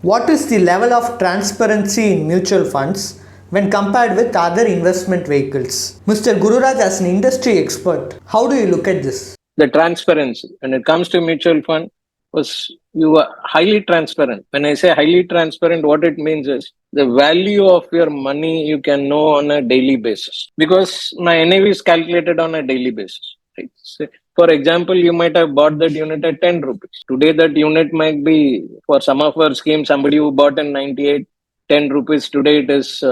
What is the level of transparency in mutual funds when compared with other investment vehicles? Mr. Gururaj, as an industry expert, how do you look at this? The transparency when it comes to mutual fund was you are highly transparent. When I say highly transparent, what it means is the value of your money you can know on a daily basis because my NAV is calculated on a daily basis, right? So, for example, you might have bought that unit at 10 rupees. Today that unit might be, for some of our schemes, somebody who bought in 98 10 rupees, today it is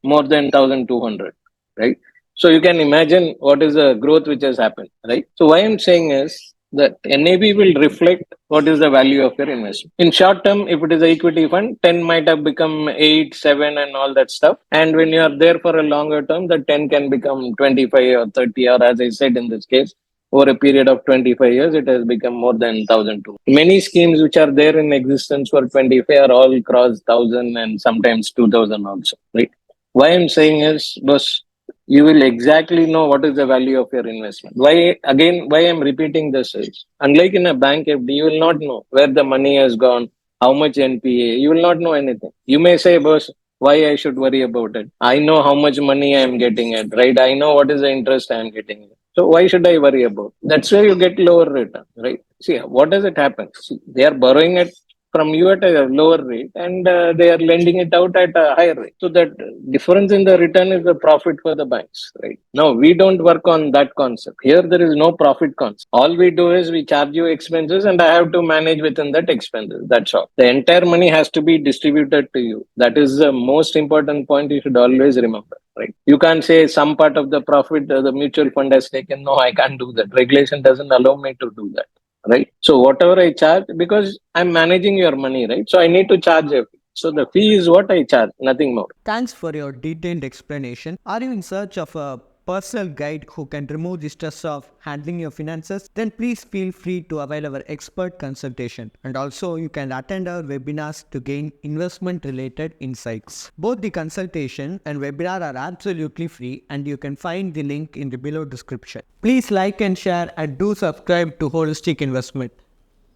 more than 1200, right? So you can imagine what is the growth which has happened, right? So why I'm saying is that NAV will reflect what is the value of your investment. In short term, if it is an equity fund, 10 might have become 8, 7 and all that stuff. And when you are there for a longer term, the 10 can become 25 or 30, or as I said in this case, over a period of 25 years, it has become more than 1,002. Many schemes which are there in existence for 25 are all cross 1,000 and sometimes 2,000 also, right? Why I'm saying is, boss, you will exactly know what is the value of your investment. Why I'm repeating this is, unlike in a bank FD, you will not know where the money has gone, how much NPA, you will not know anything. You may say, boss, why I should worry about it? I know how much money I am getting at, right? I know what is the interest I am getting. So why should I worry about? That's where you get lower return, right? See, what does it happen? See, they are borrowing at from you at a lower rate and they are lending it out at a higher rate. So that difference in the return is the profit for the banks, right? Now, we don't work on that concept. Here, there is no profit concept. All we do is we charge you expenses and I have to manage within that expenses. That's all. The entire money has to be distributed to you. That is the most important point you should always remember, right? You can't say some part of the profit the mutual fund has taken. No, I can't do that. Regulation doesn't allow me to do that, right? So whatever I charge, because I'm managing your money, right? So I need to charge a fee. So the fee is what I charge, nothing more. Thanks for your detailed explanation. Are you in search of a personal guide who can remove the stress of handling your finances? Then please feel free to avail our expert consultation. And also, you can attend our webinars to gain investment related insights. Both the consultation and webinar are absolutely free, and you can find the link in the below description. Please like and share, and do subscribe to Holistic Investment.